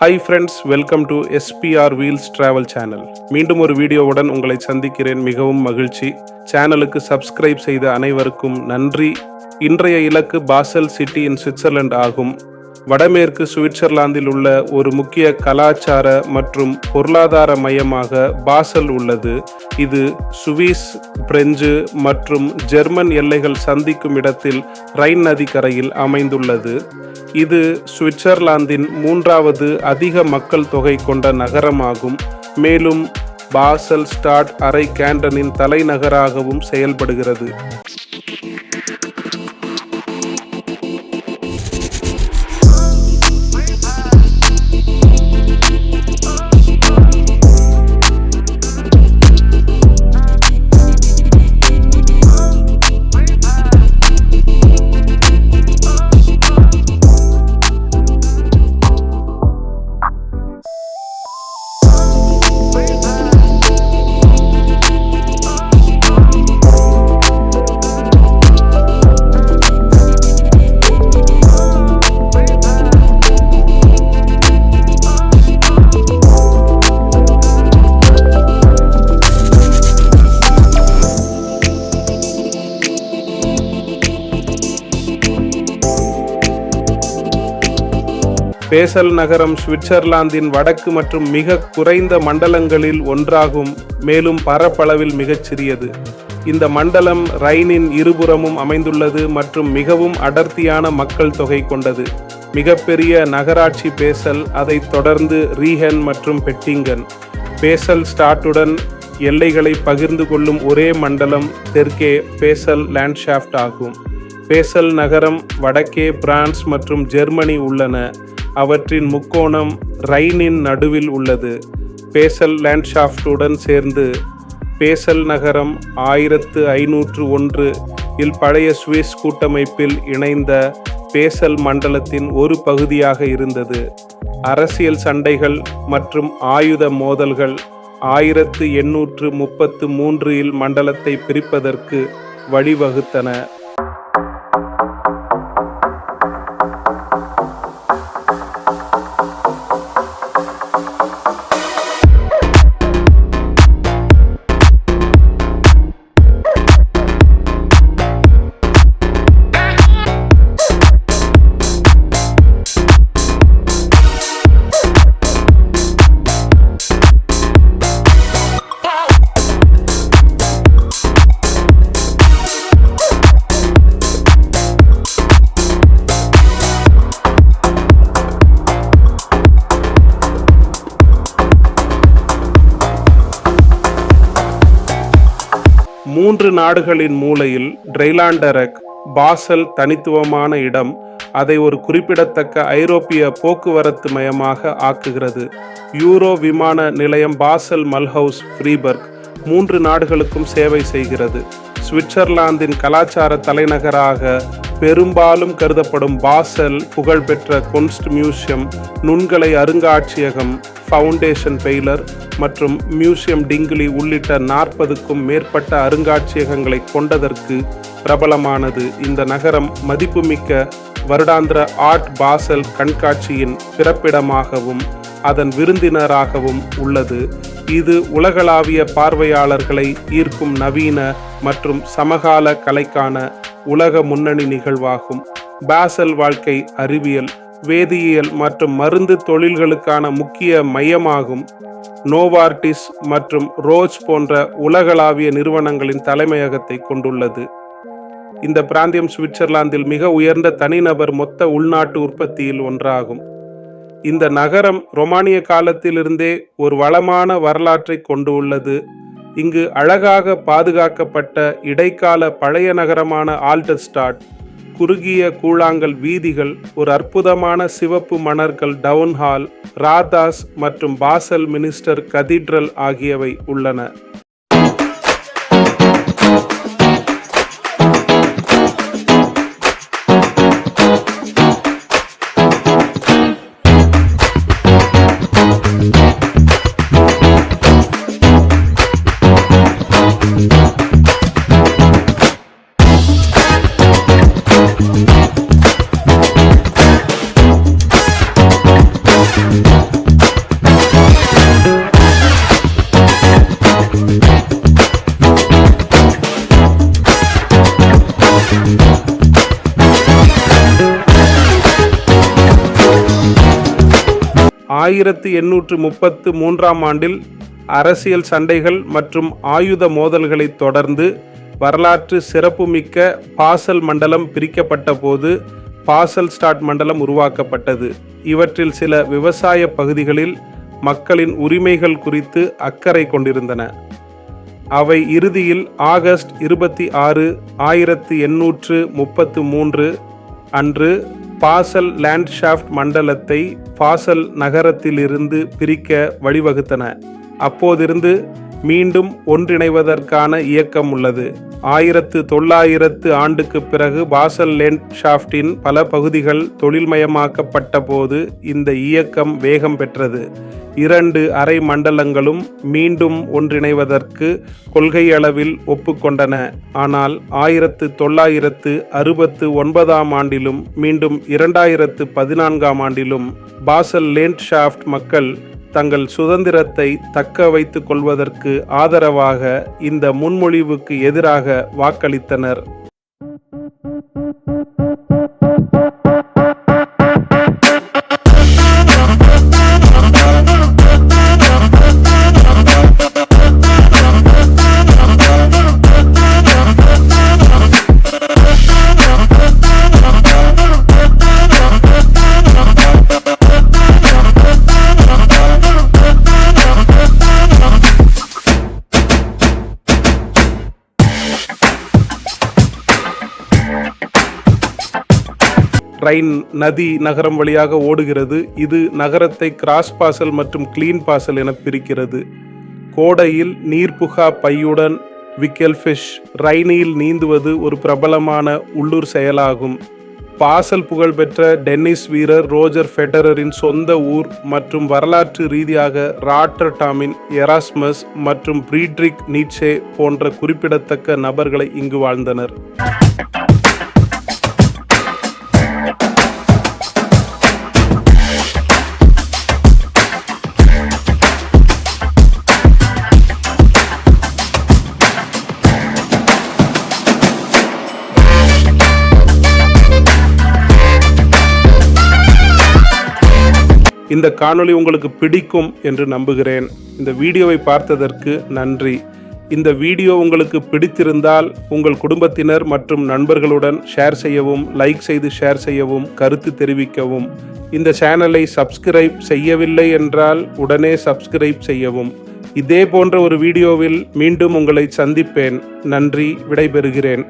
Hi friends, welcome to SPR wheels travel channel. மீண்டும் ஒரு வீடியோவுடன் உங்களை சந்திக்கிறேன். மிகவும் மகிழ்ச்சி. சேனலுக்கு சப்ஸ்கிரைப் செய்த அனைவருக்கும் நன்றி. இன்றைய இலக்கு பாசல் சிட்டி இன் சுவிட்சர்லாந்து ஆகும். வடமேற்கு சுவிட்சர்லாந்தில் உள்ள ஒரு முக்கிய கலாச்சார மற்றும் பொருளாதார மையமாக பாசல் உள்ளது. இது சுவிஸ், பிரெஞ்சு மற்றும் ஜெர்மன் எல்லைகள் சந்திக்கும் இடத்தில் ரைன் நதிக்கரையில் அமைந்துள்ளது. இது சுவிட்சர்லாந்தின் 3வது அதிக மக்கள் தொகை கொண்ட நகரமாகும். மேலும் பாசல் ஸ்டாட் அரை கேண்டனின் தலைநகராகவும் செயல்படுகிறது. பேசல் நகரம் சுவிட்சர்லாந்தின் வடக்கு மற்றும் மிக குறைந்த மண்டலங்களில் ஒன்றாகும். மேலும் பரப்பளவில் மிகச் சிறியது. இந்த மண்டலம் ரைனின் இருபுறமும் அமைந்துள்ளது மற்றும் மிகவும் அடர்த்தியான மக்கள் தொகை கொண்டது. மிகப்பெரிய நகராட்சி பேசல், அதைத் தொடர்ந்து ரீஹன் மற்றும் பெட்டிங்கன். பேசல் ஸ்டாட்டுடன் எல்லைகளை பகிர்ந்து கொள்ளும் ஒரே மண்டலம் தெற்கே பேசல் லேண்ட்ஷாஃப்ட் ஆகும். பேசல் நகரம் வடக்கே பிரான்ஸ் மற்றும் ஜெர்மனி உள்ளன. அவற்றின் முக்கோணம் ரைனின் நடுவில் உள்ளது. பேசல் லேண்ட்ஷாஃப்டுடன் சேர்ந்து பேசல் நகரம் 1501 இல் பழைய சுவிஸ் கூட்டமைப்பில் இணைந்த பேசல் மண்டலத்தின் ஒரு பகுதியாக இருந்தது. அரசியல் சண்டைகள் மற்றும் ஆயுத மோதல்கள் 1833 இல் மண்டலத்தை பிரிப்பதற்கு வழிவகுத்தன. மூன்று நாடுகளின் மூலையில் ட்ரைலாண்டரக். பாசல் தனித்துவமான இடம் அதை ஒரு குறிப்பிடத்தக்க ஐரோப்பிய போக்குவரத்து மையமாக ஆக்குகிறது. யூரோ விமான நிலையம் பாசல், மல்ஹவுஸ், ஃப்ரீபர்க் 3 நாடுகளுக்கும் சேவை செய்கிறது. சுவிட்சர்லாந்தின் கலாச்சார தலைநகராக பெரும்பாலும் கருதப்படும் பாசல் புகழ்பெற்ற கொன்ஸ்ட் மியூசியம், நுண்கலை அருங்காட்சியகம், ஃபவுண்டேஷன் பெய்லர் மற்றும் மியூசியம் டிங்கிலி உள்ளிட்ட 40க்கும் மேற்பட்ட அருங்காட்சியகங்களை கொண்டதற்கு பிரபலமானது. இந்த நகரம் மதிப்புமிக்க வருடாந்திர ஆர்ட் பாசல் கண்காட்சியின் பிறப்பிடமாகவும் அதன் விருந்தினராகவும் உள்ளது. இது உலகளாவிய பார்வையாளர்களை ஈர்க்கும் நவீன மற்றும் சமகால கலைக்கான உலக முன்னணி நிகழ்வாகும். பாசல் வாழ்க்கை, அறிவியல், வேதியியல் மற்றும் மருந்து தொழில்களுக்கான முக்கிய மையமாகும். நோவார்டிஸ் மற்றும் ரோச் போன்ற உலகளாவிய நிறுவனங்களின் தலைமையகத்தை கொண்டுள்ளது. இந்த பிராந்தியம் சுவிட்சர்லாந்தில் மிக உயர்ந்த தனிநபர் மொத்த உள்நாட்டு உற்பத்தியில் ஒன்றாகும். இந்த நகரம் ரோமானிய காலத்திலிருந்தே ஒரு வளமான வரலாற்றை கொண்டு உள்ளது. இங்கு அழகாக பாதுகாக்கப்பட்ட இடைக்கால பழைய நகரமான ஆல்டர்ஸ்டாட், குறுகிய கூழாங்கல் வீதிகள், ஒரு அற்புதமான சிவப்பு மணற்கல் டவுன் ஹால், ராதாஸ் மற்றும் பாசல் மினிஸ்டர் கதீட்ரல் ஆகியவை உள்ளன. 1833ஆம் ஆண்டில் அரசியல் சண்டைகள் மற்றும் ஆயுத மோதல்களை தொடர்ந்து வரலாற்று சிறப்புமிக்க பாசல் மண்டலம் பிரிக்கப்பட்ட போது பாசல்ஸ்டாட் மண்டலம் உருவாக்கப்பட்டது. இவற்றில் சில விவசாய பகுதிகளில் மக்களின் உரிமைகள் குறித்து அக்கறை கொண்டிருந்தன. அவை இறுதியில் ஆகஸ்ட் 26, 1833 அன்று பாசல் லேண்ட்ஷாஃப்ட் மண்டலத்தை பாசல் நகரத்திலிருந்து பிரிக்க வழிவகுத்தன. அப்போதிருந்து மீண்டும் ஒன்றிணைவதற்கான இயக்கம் உள்ளது. 1900 ஆண்டுக்கு பிறகு பாசல் லேண்ட்ஷாஃப்டின் பல பகுதிகள் தொழில்மயமாக்கப்பட்ட போது இந்த இயக்கம் வேகம் பெற்றது. 2 அரை மண்டலங்களும் மீண்டும் ஒன்றிணைவதற்கு கொள்கையளவில் ஒப்புக்கொண்டன. ஆனால் 1969ஆம் ஆண்டிலும் மீண்டும் 2014ஆம் ஆண்டிலும் பாசல் லேண்ட்ஷாஃப்ட் மக்கள் தங்கள் சுதந்திரத்தை தக்க வைத்துக் கொள்வதற்கு ஆதரவாக இந்த முன்மொழிவுக்கு எதிராக வாக்களித்தனர். ரைன் நதி நகரம் வழியாக ஓடுகிறது. இது நகரத்தை கிராஸ் பாசல் மற்றும் கிளீன் பாசல் என பிரிக்கிறது. கோடையில் நீர்புகா பையுடன் விக்கெல்ஃபிஷ் ரைனில் நீந்துவது ஒரு பிரபலமான உள்ளூர் செயலாகும். பாசல் புகழ்பெற்ற டென்னிஸ் வீரர் ரோஜர் ஃபெடரரின் சொந்த ஊர் மற்றும் வரலாற்று ரீதியாக ராட்டர்டாமின் எராஸ்மஸ் மற்றும் ஃப்ரீட்ரிக் நீட்சே போன்ற குறிப்பிடத்தக்க நபர்களை இங்கு வாழ்ந்தனர். இந்த காணொளி உங்களுக்கு பிடிக்கும் என்று நம்புகிறேன். இந்த வீடியோவை பார்த்ததற்கு நன்றி. இந்த வீடியோ உங்களுக்கு பிடித்திருந்தால் உங்கள் குடும்பத்தினர் மற்றும் நண்பர்களுடன் ஷேர் செய்யவும், லைக் செய்து ஷேர் செய்யவும், கருத்து தெரிவிக்கவும். இந்த சேனலை சப்ஸ்கிரைப் செய்யவில்லை என்றால் உடனே சப்ஸ்கிரைப் செய்யவும். இதே போன்ற ஒரு வீடியோவில் மீண்டும் உங்களை சந்திப்பேன். நன்றி, விடைபெறுகிறேன்.